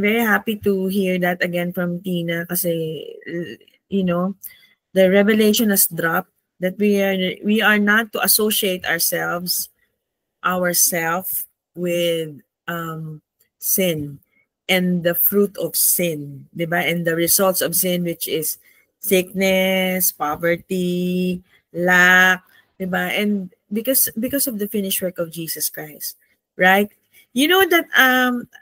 I'm very happy to hear that again from Tina kasi, you know, the revelation has dropped that we are not to associate ourselves with sin and the fruit of sin, diba? And the results of sin, which is sickness, poverty, lack, diba? And because of the finished work of Jesus Christ, right? You know that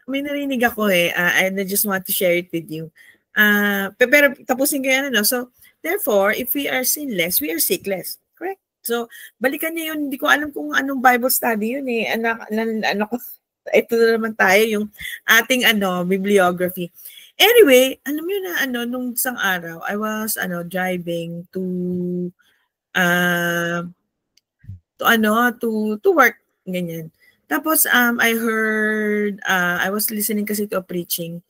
may narinig ako and I just want to share it with you. Pero tapusin ko yan, ano? So therefore, if we are sinless, we are sickless. Correct? So balikan niyo yun, hindi ko alam kung anong Bible study yun eh. Ito na naman tayo yung ating bibliography. Anyway, alam mo na nung isang araw, I was driving to work, ganyan. Tapos I heard I was listening kasi to a preaching.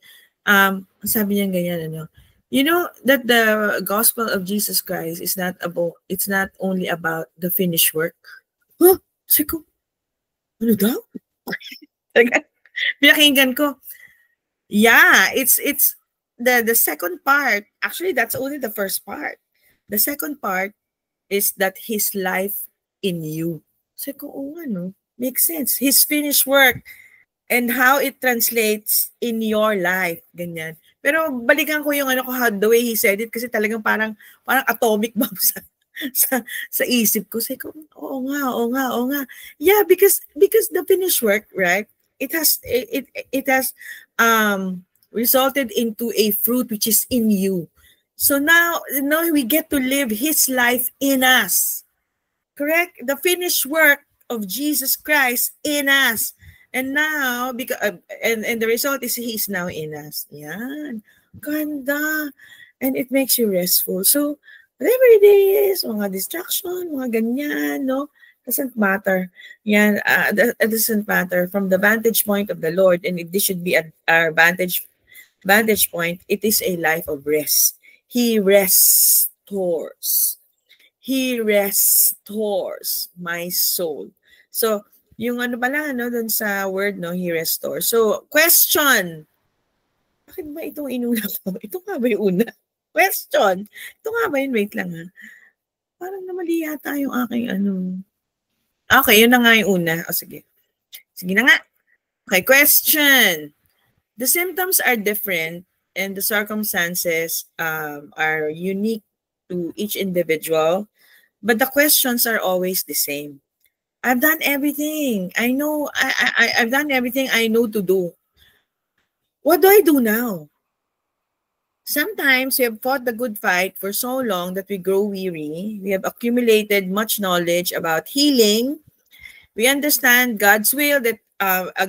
Sabi niya ganyan you know that the gospel of Jesus Christ is not only about the finished work. Huh? Siko. Ano daw? Pinakinggan ko. Yeah, it's the second part. Actually, that's only the first part. The second part is that his life in you. Siko, no? Makes sense. His finished work and how it translates in your life. Ganyan. Pero balikan ko yung how the way he said it kasi talagang parang atomic bomb sa isip ko. Say ko, oo nga. Yeah, because the finished work, right? It has resulted into a fruit which is in you. So now we get to live his life in us. Correct? The finished work of Jesus Christ in us. And now, because and the result is he's now in us. Yan. Ganda. And it makes you restful. So, whatever it is, mga distraction, mga ganyan, no? Doesn't matter. Yan, it doesn't matter. From the vantage point of the Lord, and this should be our vantage point, it is a life of rest. He restores. He restores my soul. So, yung pala, dun sa word, he restores. So, question. Bakit ba itong inuna ko? Ito nga ba yung una? Question. Ito nga ba yun? Wait lang ha. Parang namali yata yung aking Okay, yun na nga yung una. O sige. Sige na nga. Okay, question. The symptoms are different and the circumstances are unique to each individual, but the questions are always the same. I've done everything. I know. I've done everything I know to do. What do I do now? Sometimes we have fought the good fight for so long that we grow weary. We have accumulated much knowledge about healing. We understand God's will, that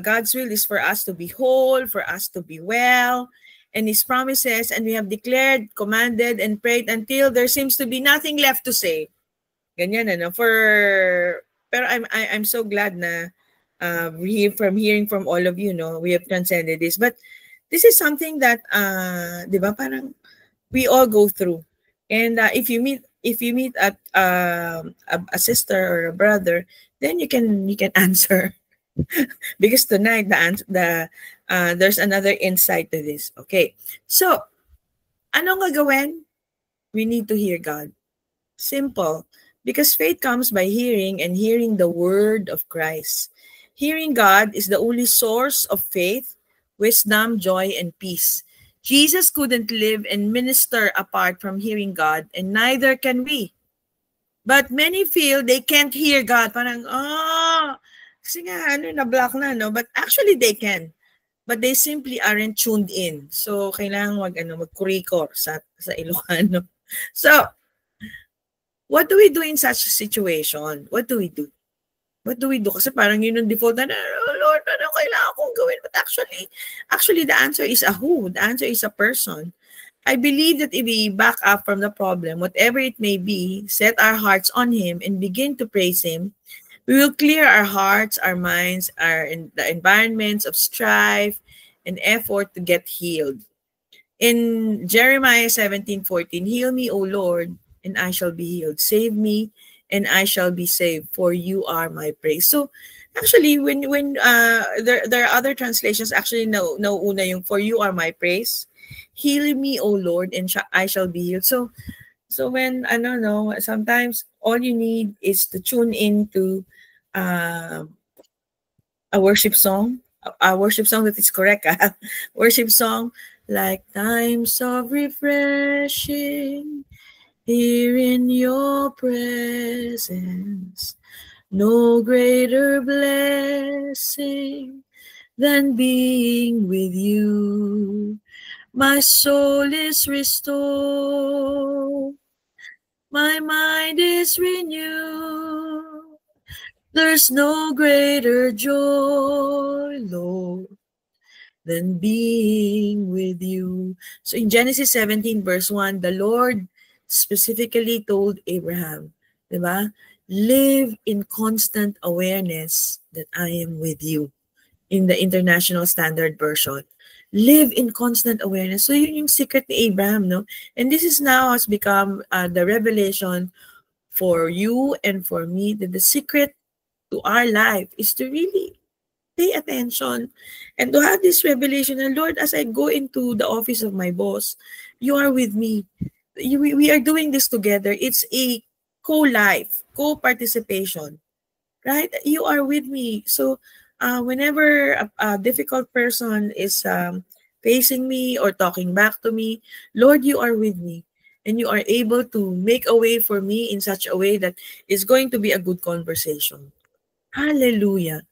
God's will is for us to be whole, for us to be well, and His promises, and we have declared, commanded, and prayed until there seems to be nothing left to say. Ganyan Pero I'm so glad na from hearing from all of you, we have transcended this. But this is something that, di ba, parang we all go through. And if you meet a sister or a brother, then you can answer. Because tonight there's another insight to this. Okay, so anong gagawin? We need to hear God. Simple. Because faith comes by hearing, and hearing the word of Christ. Hearing God is the only source of faith, wisdom, joy, and peace. Jesus couldn't live and minister apart from hearing God, and neither can we. But many feel they can't hear God. Parang, kasi nga, na-block na, no? But actually they can. But they simply aren't tuned in. So, kailangan mag-kurikor sa Ilocano. So, what do we do in such a situation? What do we do? Kasi parang yun yung default na, oh Lord, ano kailangan kong gawin? But actually the answer is a who. The answer is a person. I believe that if we back up from the problem, whatever it may be, set our hearts on Him and begin to praise Him, we will clear our hearts, our minds, the environments of strife and effort to get healed. In Jeremiah 17:14, heal me, O Lord, and I shall be healed. Save me, and I shall be saved, for you are my praise. So, Actually, when there are other translations, actually nauuna yung for you are my praise. Heal me, O Lord, and I shall be healed. So when I don't know, sometimes all you need is to tune into uh, a worship song, a worship song that is correct, worship song like times of refreshing here in your presence. No greater blessing than being with you. My soul is restored. My mind is renewed. There's no greater joy, Lord, than being with you. So in Genesis 17 verse 1, the Lord specifically told Abraham, diba? Live in constant awareness that I am with you. In the International Standard Version. Live in constant awareness. So yun yung secret ni Abraham, no? And this is now has become the revelation for you and for me that the secret to our life is to really pay attention and to have this revelation. And Lord, as I go into the office of my boss, you are with me. We are doing this together. It's a co-life, co-participation, right? You are with me. So whenever a difficult person is facing me or talking back to me, Lord, you are with me. And you are able to make a way for me in such a way that is going to be a good conversation. Hallelujah.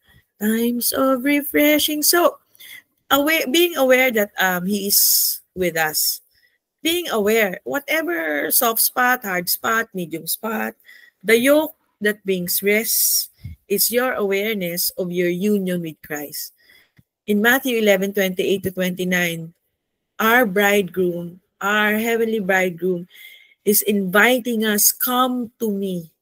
Times of refreshing. So, being aware that He is with us. Being aware, whatever soft spot, hard spot, medium spot, the yoke that brings rest is your awareness of your union with Christ. In Matthew 11:28 to 29, our bridegroom, our heavenly bridegroom, is inviting us, come to me.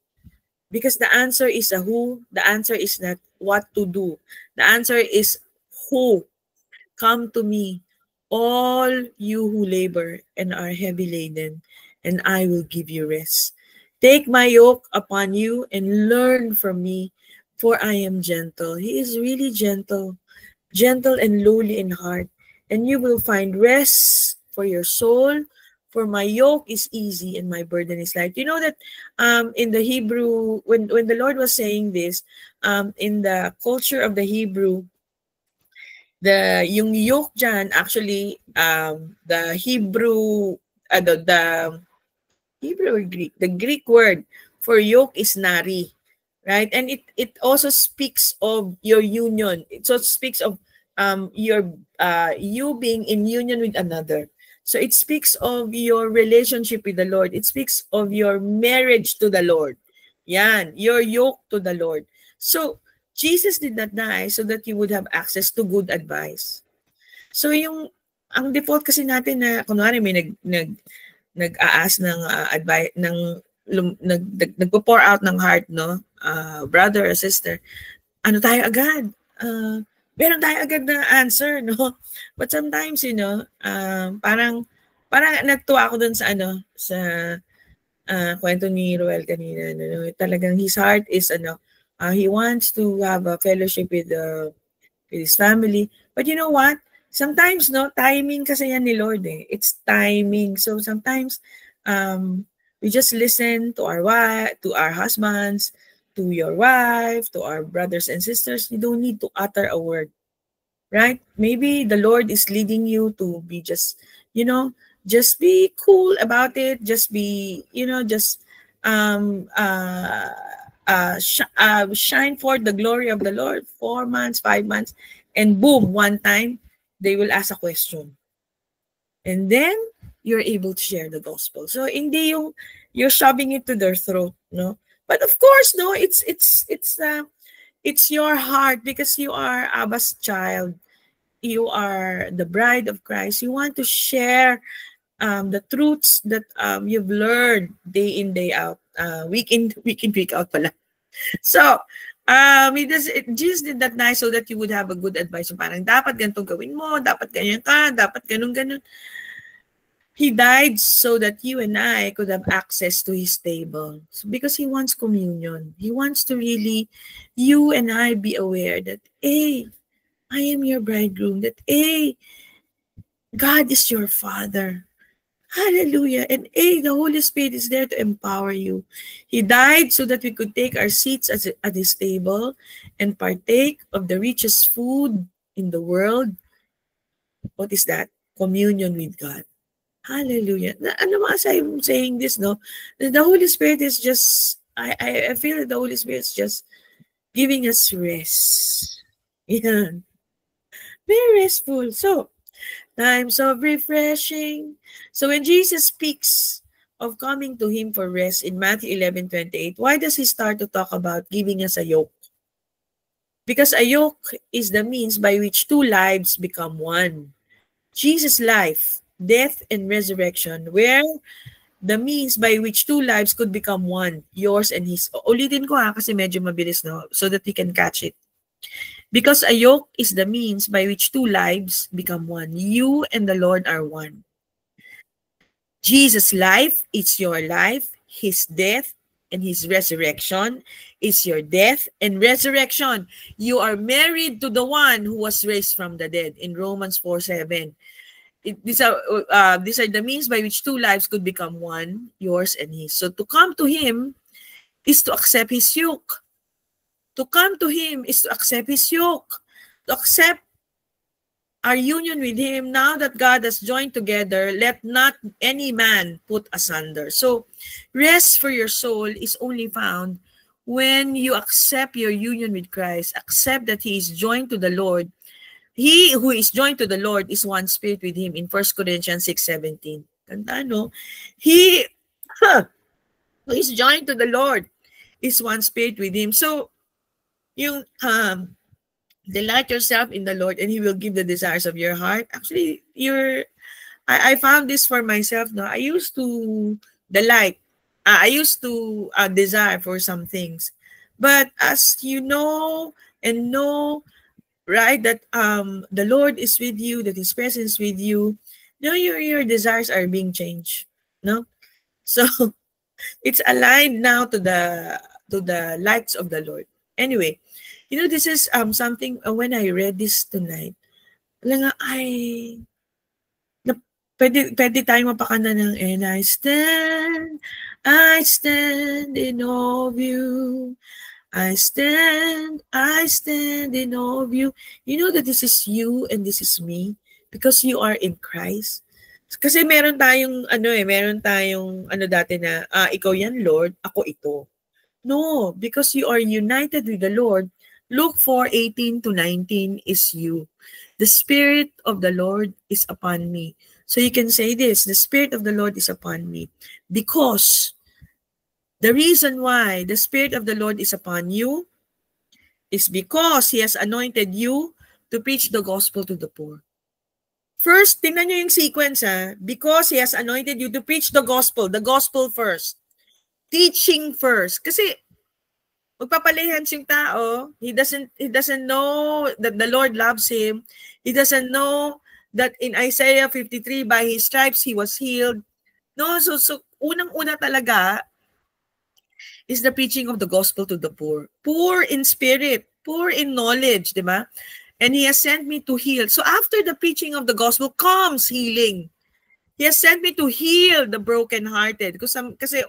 Because the answer is a who, the answer is not what to do. The answer is who. Come to me, all you who labor and are heavy laden, and I will give you rest. Take my yoke upon you and learn from me, for I am gentle. He is really gentle, gentle and lowly in heart, and you will find rest for your soul. For my yoke is easy and my burden is light. You know that in the Hebrew, when the Lord was saying this, in the culture of the Hebrew, yung yoke dyan, actually, the Hebrew, the Hebrew or Greek, the Greek word for yoke is nari, right? And it also speaks of your union. It also speaks of your you being in union with another. So it speaks of your relationship with the Lord. It speaks of your marriage to the Lord. Yan, your yoke to the Lord. So Jesus did not die so that you would have access to good advice. So ang default kasi natin na kunwari may nag-aas ng advice nagpo-pour out ng heart, no, brother or sister, ano tayo agad, meron tayo agad na answer, no? But sometimes, you know, parang nagtuwa ako dun sa sa kwento ni Roel kanina, no? Talagang his heart is he wants to have a fellowship with his family. But you know what? Sometimes, no, timing kasi yan ni Lord eh. It's timing. So sometimes, we just listen to our husbands, to your wife, to our brothers and sisters. You don't need to utter a word, right? Maybe the Lord is leading you to be just, you know, just be cool about it. Just be, you know, just shine forth the glory of the Lord. 4 months, 5 months, and boom, one time, they will ask a question. And then, you're able to share the gospel. So, hindi yung you're shoving it to their throat, no? But of course, no, it's your heart because you are Abba's child. You are the bride of Christ. You want to share the truths that you've learned day in, day out. Week in, week out pala. So, Jesus did that nice so that you would have a good advice. So parang dapat ganito gawin mo, dapat ganyan ka, dapat ganun. He died so that you and I could have access to his table. So because he wants communion. He wants to really, you and I be aware that, hey, I am your bridegroom. That, hey, God is your Father. Hallelujah. And hey, the Holy Spirit is there to empower you. He died so that we could take our seats at his table and partake of the richest food in the world. What is that? Communion with God. Hallelujah. Ano ba as I'm saying this, no? The Holy Spirit is just, I feel that the Holy Spirit is just giving us rest. Yeah. Very restful. So, times of refreshing. So when Jesus speaks of coming to him for rest in Matthew 11:28, why does he start to talk about giving us a yoke? Because a yoke is the means by which two lives become one. Jesus' life, death, and resurrection were the means by which two lives could become one, yours and his. Ulitin ko kasi medyo mabilis, no? So that we can catch it. Because a yoke is the means by which two lives become one. You and the Lord are one. Jesus' life is your life. His death and his resurrection is your death and resurrection. You are married to the one who was raised from the dead in Romans 4:7. These are the means by which two lives could become one, yours and his. So to come to him is to accept his yoke. To come to him is to accept his yoke. To accept our union with him. Now that God has joined together, let not any man put asunder. So rest for your soul is only found when you accept your union with Christ. Accept that he is joined to the Lord. He who is joined to the Lord is one spirit with him in 1 Corinthians 6:17. Ganda, no? He who is joined to the Lord is one spirit with him. So, yung delight yourself in the Lord and he will give the desires of your heart. Actually, I found this for myself. No, I used to delight. I used to desire for some things. But as you know and know, right, that the Lord is with you, that his presence is with you, your desires are being changed. No? So it's aligned now to the likes of the Lord. Anyway, this is something when I read this tonight, lang pwede tayong mapakanta ng and I stand in awe of you. I stand in awe of you. You know that this is you and this is me because you are in Christ. Kasi meron tayong dati na ikaw yan Lord, ako ito. No, because you are united with the Lord. Luke 4:18-19 is you. The Spirit of the Lord is upon me. So you can say this, the Spirit of the Lord is upon me. Because the reason why the Spirit of the Lord is upon you is because He has anointed you to preach the gospel to the poor. First, tingnan nyo yung sequence because He has anointed you to preach the gospel first. Teaching first. Kasi magpapalihans yung tao, he doesn't know that the Lord loves him. He doesn't know that in Isaiah 53, by his stripes he was healed. No, so unang-una talaga is the preaching of the gospel to the poor. Poor in spirit, poor in knowledge, di ba? And he has sent me to heal. So after the preaching of the gospel comes healing. He has sent me to heal the brokenhearted. Kasi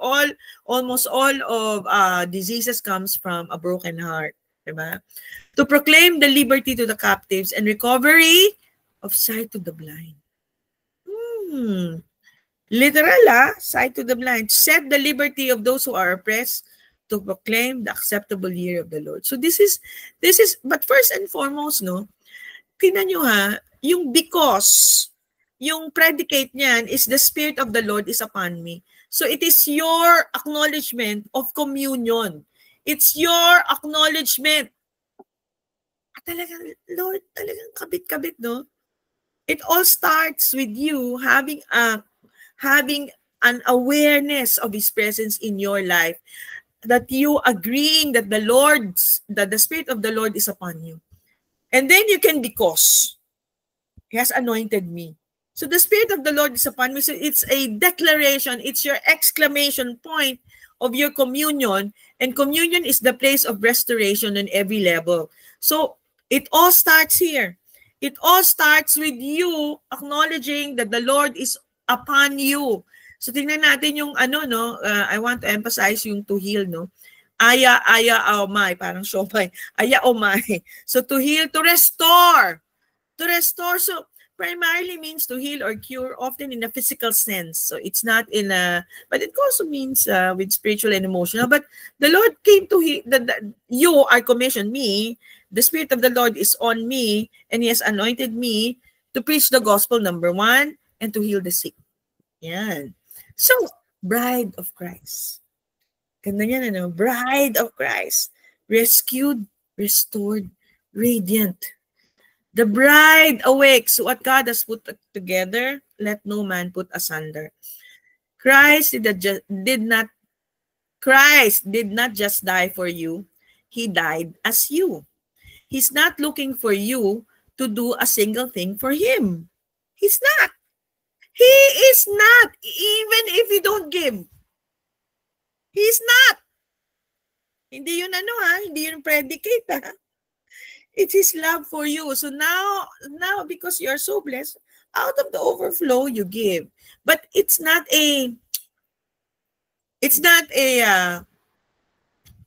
almost all of diseases comes from a broken heart. Diba? To proclaim the liberty to the captives and recovery of sight to the blind. Literal, sight to the blind. Set the liberty of those who are oppressed to proclaim the acceptable year of the Lord. So this is, but first and foremost, no, tingnan nyo yung because, yung predicate niyan is the Spirit of the Lord is upon me. So it is your acknowledgement of communion. It's your acknowledgement. Talagang, Lord, talagang kabit-kabit, no? It all starts with you having an awareness of His presence in your life, that you agreeing that the Spirit of the Lord is upon you. And then you can because He has anointed me. So the Spirit of the Lord is upon me. So it's a declaration. It's your exclamation point of your communion. And communion is the place of restoration on every level. So it all starts here. It all starts with you acknowledging that the Lord is upon you. So tingnan natin yung I want to emphasize yung to heal, no? Aya, omay, parang siomay. Aya, omay. So to heal, to restore. To restore, so primarily means to heal or cure, often in a physical sense. So it's not in a, but it also means with spiritual and emotional. But the Lord came to heal, you are commissioned, me, the Spirit of the Lord is on me, and He has anointed me to preach the gospel, number one, and to heal the sick. Yan. So, bride of Christ. Ganda yan, bride of Christ. Rescued, restored, radiant. The bride awakes. What God has put together, let no man put asunder. Christ did not just die for you. He died as you. He's not looking for you to do a single thing for Him. He's not. He is not. Even if you don't give. He's not. Hindi yun hindi yun predicate It's His love for you. So now because you're so blessed, out of the overflow you give. But it's not a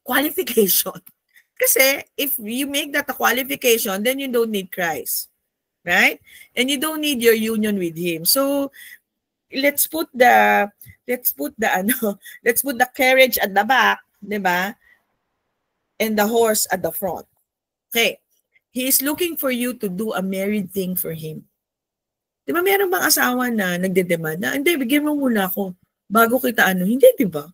qualification. Kasi if you make that a qualification, then you don't need Christ. Right? And you don't need your union with Him. So let's put the carriage at the back, diba? And the horse at the front. Okay. He is looking for you to do a married thing for Him. Di ba meron bang asawa na nagde-demand na, hindi, bigyan mo muna ako bago kita Hindi, di ba?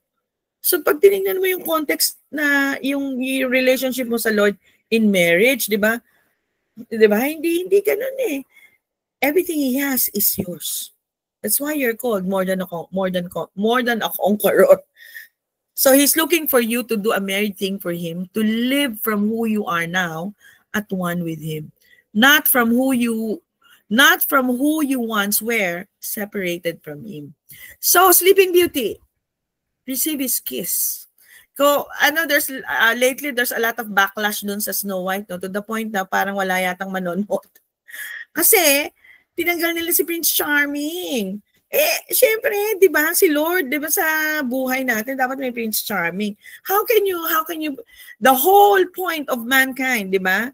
So pag tinignan mo yung context na yung relationship mo sa Lord in marriage, di ba? Di ba? Hindi ganun eh. Everything He has is yours. That's why you're called more than a conqueror. So He's looking for you to do a married thing for Him, to live from who you are now at one with Him, not from who you once were, separated from Him. So Sleeping Beauty, receive His kiss. There's lately there's a lot of backlash dun sa Snow White, no, to the point na parang wala yatang manonood. Kasi tinanggal nila si Prince Charming. Syempre, 'di ba, si Lord, 'di ba, sa buhay natin dapat may Prince Charming. How can you the whole point of mankind, 'di ba?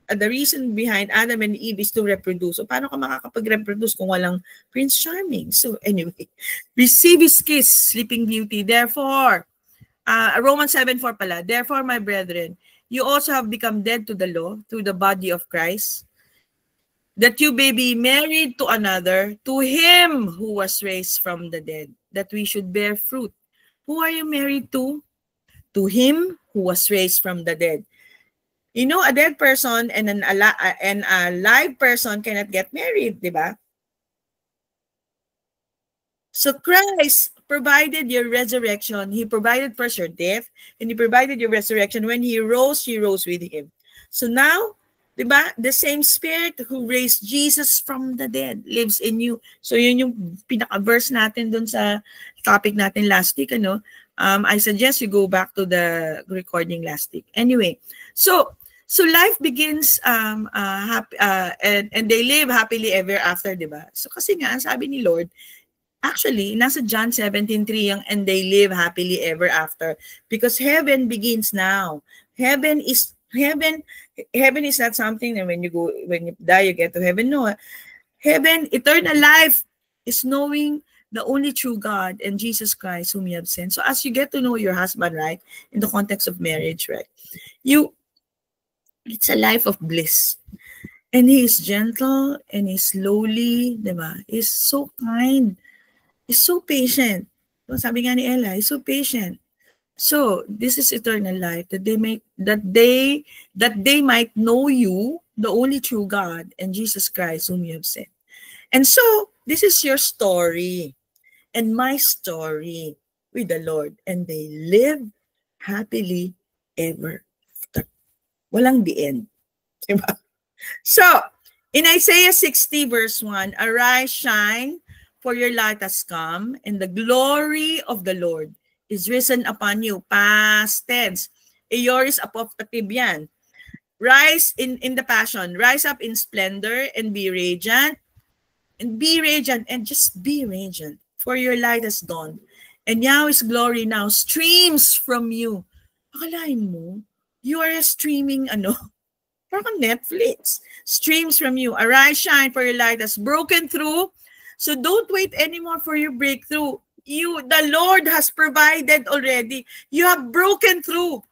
The reason behind Adam and Eve is to reproduce. So paano ka makakapag-reproduce kung walang Prince Charming? So anyway, receive His kiss, Sleeping Beauty. Therefore, Romans 7:4 pala. Therefore, my brethren, you also have become dead to the law through the body of Christ, that you may be married to another, to Him who was raised from the dead, that we should bear fruit. Who are you married to? To Him who was raised from the dead. You know, a dead person and a live person cannot get married, di ba? So Christ provided your resurrection. He provided first your death, and He provided your resurrection. When He rose with Him. So now, di ba, the same Spirit who raised Jesus from the dead lives in you. So yun yung pinaka-verse natin dun sa topic natin last week, I suggest you go back to the recording last week. Anyway, so life begins happy, and they live happily ever after, di ba? So kasi nga, ang sabi ni Lord, actually, nasa John 17:3 yung and they live happily ever after, because heaven begins now. Heaven is not something that when you die, you get to heaven. No. Heaven, eternal life is knowing the only true God and Jesus Christ whom you have sent. So as you get to know your husband, right, in the context of marriage, right, it's a life of bliss. And He is gentle and He's lowly, diba? He's so kind. He's so patient. Sabi nga ni Ella, He's so patient. So this is eternal life, that they might know you, the only true God, and Jesus Christ whom you have sent. And so this is your story and my story with the Lord, and they live happily ever after. Walang the end. Diba? So In Isaiah 60 verse 1, arise, shine, for your light has come, and the glory of the Lord is risen upon you. Past tense. Aorist apoptative yan. Rise in the passion. Rise up in splendor and be radiant. And be radiant and just be radiant. For your light has dawned. And Yahweh's glory now streams from you. Akalain mo, you are streaming parang Netflix. Streams from you. Arise, shine, for your light has broken through. So don't wait anymore for your breakthrough. The Lord has provided already. You have broken through.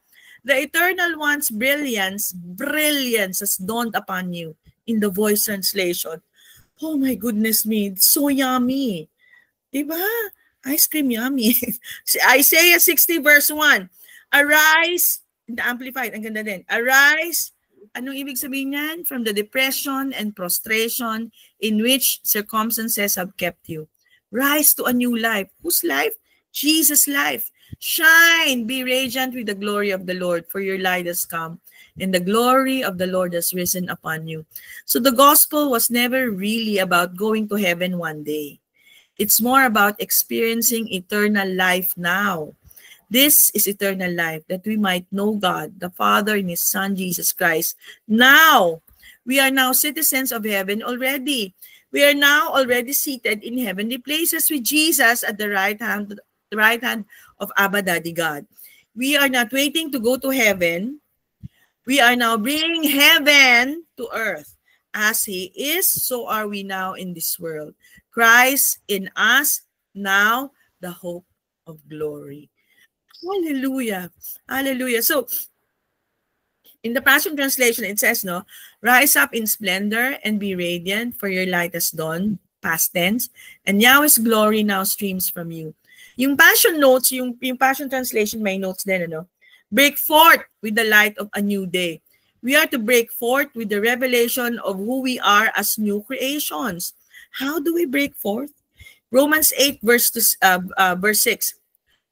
The Eternal One's brilliance has dawned upon you. In the Voice translation. Oh my goodness me, so yummy. Diba? Ice cream yummy. Isaiah 60 verse 1. Arise, in the Amplified, ang ganda din. Arise, anong ibig sabihin yan? From the depression and prostration in which circumstances have kept you. Rise to a new life. Whose life? Jesus' life. Shine, be radiant with the glory of the Lord, for your light has come, and the glory of the Lord has risen upon you. So the gospel was never really about going to heaven one day. It's more about experiencing eternal life now. This is eternal life, that we might know God, the Father, and His Son, Jesus Christ. Now, we are now citizens of heaven already. We are now already seated in heavenly places with Jesus at the right hand of Abba Daddy God. We are not waiting to go to heaven. We are now bringing heaven to earth. As He is, so are we now in this world. Christ in us, now the hope of glory. Hallelujah. Hallelujah. So, in the Passion Translation, it says, rise up in splendor and be radiant, for your light has dawned, past tense, and Yahweh's glory now streams from you. Yung Passion notes, yung Passion Translation, may notes din, break forth with the light of a new day. We are to break forth with the revelation of who we are as new creations. How do we break forth? Romans 8 verse 6.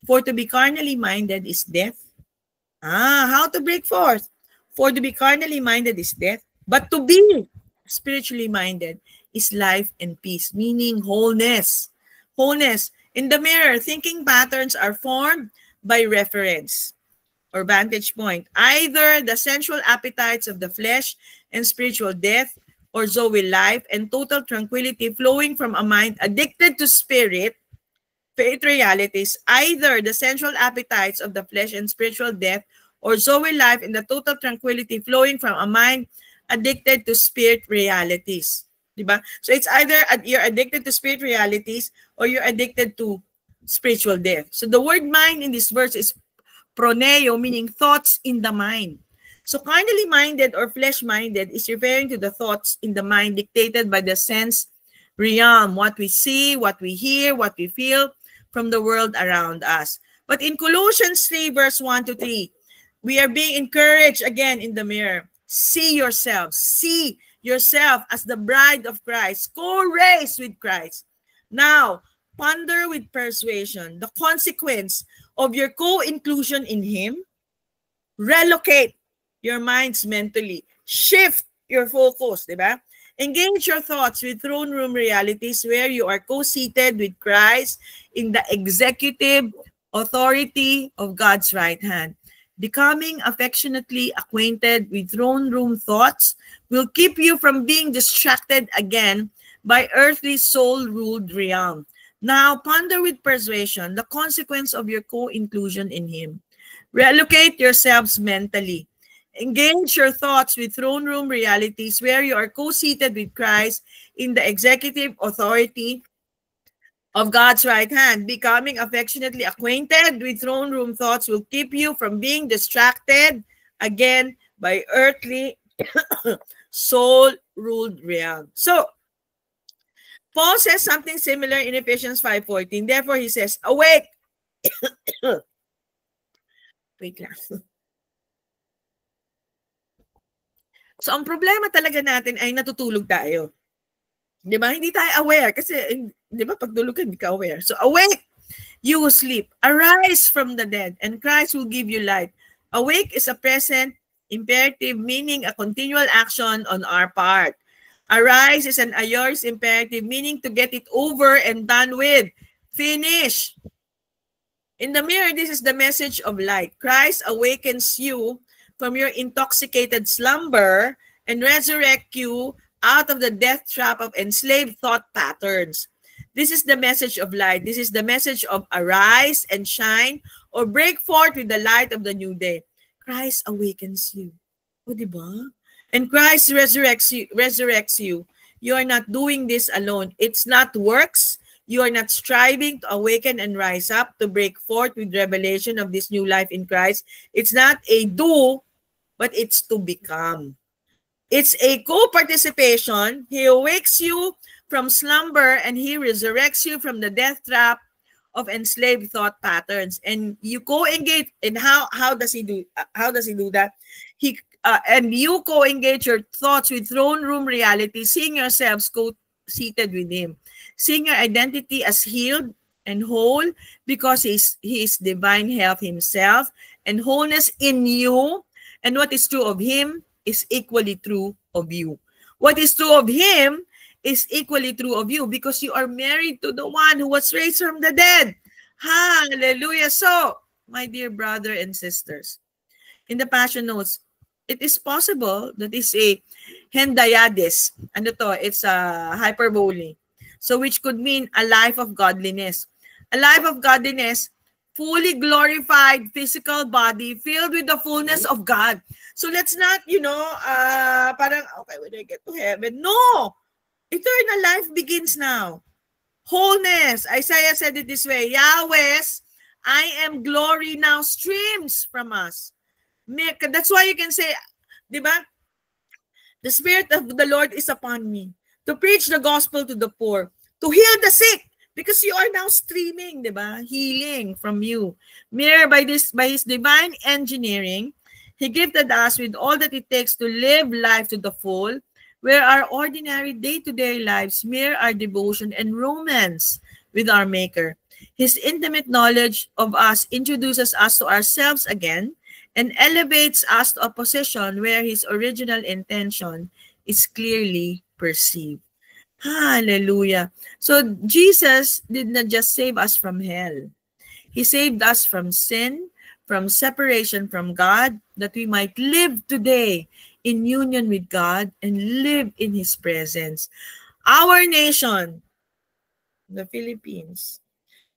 For to be carnally minded is death. How to break forth? For to be carnally minded is death, but to be spiritually minded is life and peace, meaning wholeness. Wholeness. In the mirror, thinking patterns are formed by reference or vantage point, either the sensual appetites of the flesh and spiritual death, or Zoe life and total tranquility flowing from a mind addicted to spirit, faith realities, either the sensual appetites of the flesh and spiritual death, or Zoe life and the total tranquility flowing from a mind addicted to spirit realities. Diba? So it's either you're addicted to spirit realities or you're addicted to spiritual death. So the word mind in this verse is proneo, meaning thoughts in the mind. So carnally minded or flesh-minded is referring to the thoughts in the mind dictated by the sense realm, what we see, what we hear, what we feel from the world around us. But in Colossians 3 verse 1 to 3, we are being encouraged again in the mirror. See yourself as the bride of Christ, co-raised with Christ. Now, ponder with persuasion the consequence of your co-inclusion in Him. Relocate your minds mentally. Shift your focus, diba? Engage your thoughts with throne room realities where you are co-seated with Christ in the executive authority of God's right hand. Becoming affectionately acquainted with throne room thoughts will keep you from being distracted again by earthly soul-ruled realm. Now, ponder with persuasion the consequence of your co-inclusion in Him. Relocate yourselves mentally. Engage your thoughts with throne room realities where you are co-seated with Christ in the executive authority of God's right hand. Becoming affectionately acquainted with throne room thoughts will keep you from being distracted again by earthly soul-ruled realm. So, Paul says something similar in Ephesians 5:14. Therefore, he says, awake. Wait lang. So, ang problema talaga natin ay natutulog tayo. Di ba? Hindi tayo aware. Kasi, di ba, pag tulog ka, hindi ka aware. So, awake, you will sleep. Arise from the dead, and Christ will give you light. Awake is a present imperative, meaning a continual action on our part. Arise is an aorist imperative, meaning to get it over and done with. Finish. In the mirror, this is the message of light. Christ awakens you from your intoxicated slumber and resurrect you out of the death trap of enslaved thought patterns. This is the message of light. This is the message of arise and shine or break forth with the light of the new day. Christ awakens you. O, diba? And Christ resurrects you. You are not doing this alone. It's not works. You are not striving to awaken and rise up to break forth with revelation of this new life in Christ. It's not a do, but it's to become. It's a co-participation. He awakes you from slumber and he resurrects you from the death trap of enslaved thought patterns. And you co-engage. And how does he do? How does he do that? And you co-engage your thoughts with throne room reality, seeing yourselves seated with him, seeing your identity as healed and whole because he is divine health himself and wholeness in you. And what is true of him is equally true of you. What is true of him is equally true of you because you are married to the one who was raised from the dead. Hallelujah. So, my dear brother and sisters, in the Passion Notes, it is possible that is a hendiadys. Ano to? It's a hyperbole. So, which could mean a life of godliness. A life of godliness, fully glorified physical body filled with the fullness of God. So let's not, parang, okay, when I get to heaven. No! Eternal life begins now. Wholeness. Isaiah said it this way, Yahweh's, I am glory now streams from us. That's why you can say, di ba? The Spirit of the Lord is upon me to preach the gospel to the poor, to heal the sick, because you are now streaming, di ba? Healing from you. Mere by his divine engineering, he gifted us with all that it takes to live life to the full, where our ordinary day-to-day lives mirror our devotion and romance with our Maker. His intimate knowledge of us introduces us to ourselves again and elevates us to a position where his original intention is clearly perceived. Hallelujah. So Jesus did not just save us from hell. He saved us from sin, from separation from God, that we might live today in union with God and live in his presence. Our nation, the Philippines,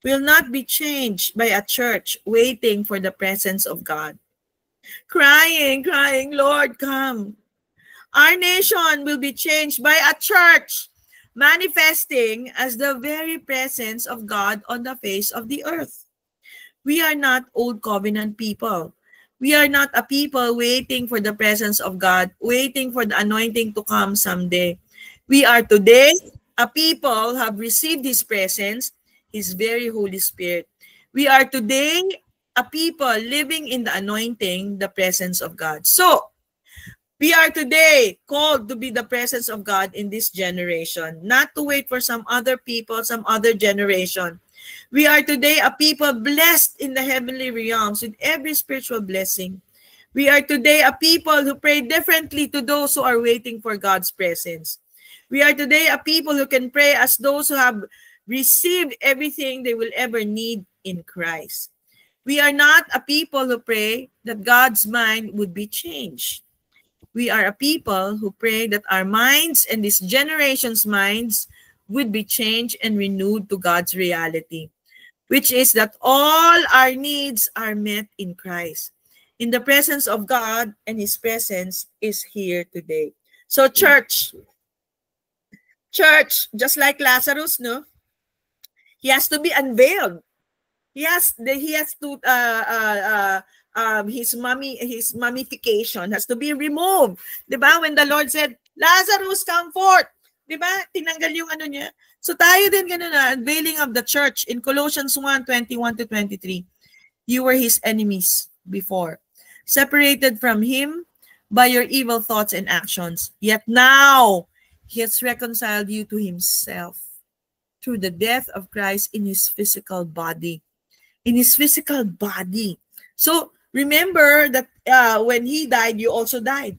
will not be changed by a church waiting for the presence of God. Crying, Lord, come. Our nation will be changed by a church manifesting as the very presence of God on the face of the earth. We are not old covenant people. We are not a people waiting for the presence of God, waiting for the anointing to come someday. We are today a people who have received his presence, his very Holy Spirit. We are today a people living in the anointing, the presence of God. So, we are today called to be the presence of God in this generation, not to wait for some other people, some other generation. We are today a people blessed in the heavenly realms with every spiritual blessing. We are today a people who pray differently to those who are waiting for God's presence. We are today a people who can pray as those who have received everything they will ever need in Christ. We are not a people who pray that God's mind would be changed. We are a people who pray that our minds and this generation's minds would be changed and renewed to God's reality, which is that all our needs are met in Christ. In the presence of God, and his presence is here today. So church, just like Lazarus, no? He has to be unveiled. His mummification has to be removed. Diba? When the Lord said, Lazarus, come forth. Diba? Tinanggal yung ano niya. So tayo din ganun na, unveiling of the church in Colossians 1:21-23. You were his enemies before, separated from him by your evil thoughts and actions. Yet now, he has reconciled you to himself through the death of Christ in his physical body. In his physical body. So, remember that when he died, you also died.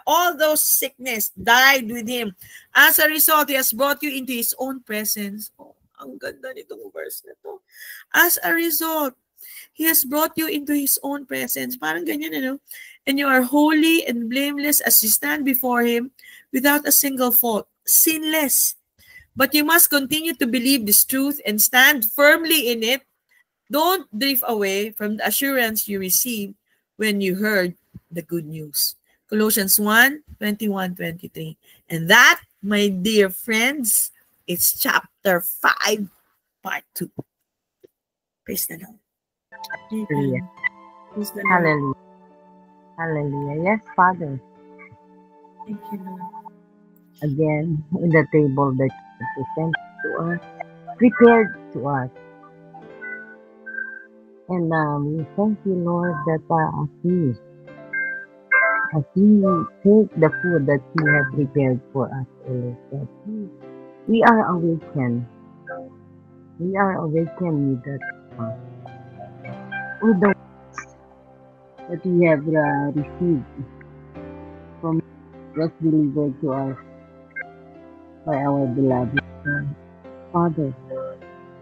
All those sickness died with him. As a result, he has brought you into his own presence. Oh, ang ganda nitong verse na to. As a result, he has brought you into his own presence. Parang ganyan, And you are holy and blameless as you stand before him without a single fault, sinless. But you must continue to believe this truth and stand firmly in it. Don't drift away from the assurance you received when you heard the good news. Colossians 1:21-23. And that, my dear friends, is chapter 5, part 2. Praise the Lord. Hallelujah. Praise the Lord. Hallelujah. Hallelujah. Yes, Father. Thank you, Lord. Again, in the table that you present to us, prepared to us. And we thank you, Lord, that as we take the food that you have prepared for us, Lord, that we are awakened. We are awakened with that, with the words that we have received from was delivered to us by our beloved Father.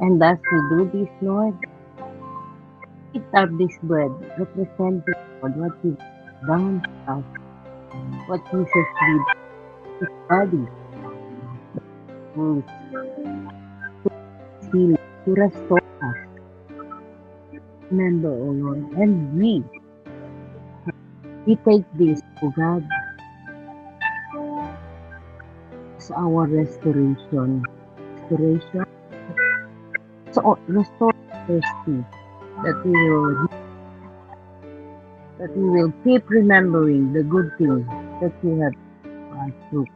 And as we do this, Lord, lift up this bread, representing, Lord, what you've done for us, what Jesus did, his body, to heal, to restore us. Remember, O Lord, and we take this, O God, as our restoration. So restore thirsty, that we will keep remembering the good things that you have through.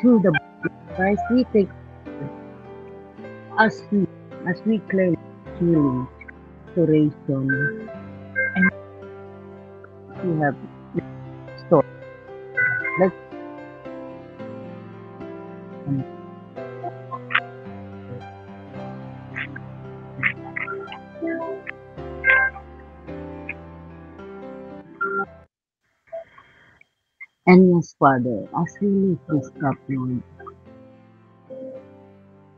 Through the body of Christ, we take as we claim healing, restoration, and you have restored. Let's and yes, Father, as we lift this cup, Lord,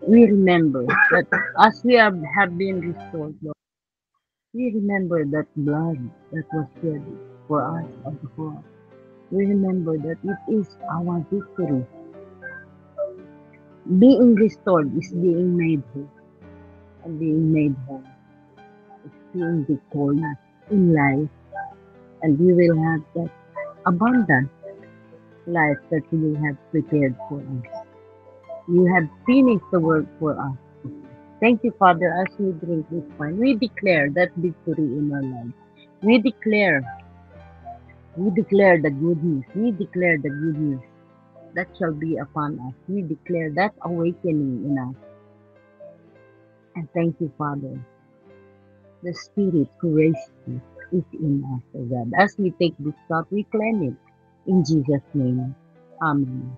we remember that as we have been restored, Lord, we remember that blood that was shed for us on the cross. We remember that it is our victory. Being restored is being made whole. And being made whole is being victorious in life. And we will have that abundant life that you have prepared for us. You have finished the work for us. Thank you, Father, as we drink this wine. We declare that victory in our life. We declare the good news. We declare the good news that shall be upon us. We declare that awakening in us. And thank you, Father. The Spirit who raised you is in us, O God. As we take this cup, we claim it. In Jesus' name. Amen.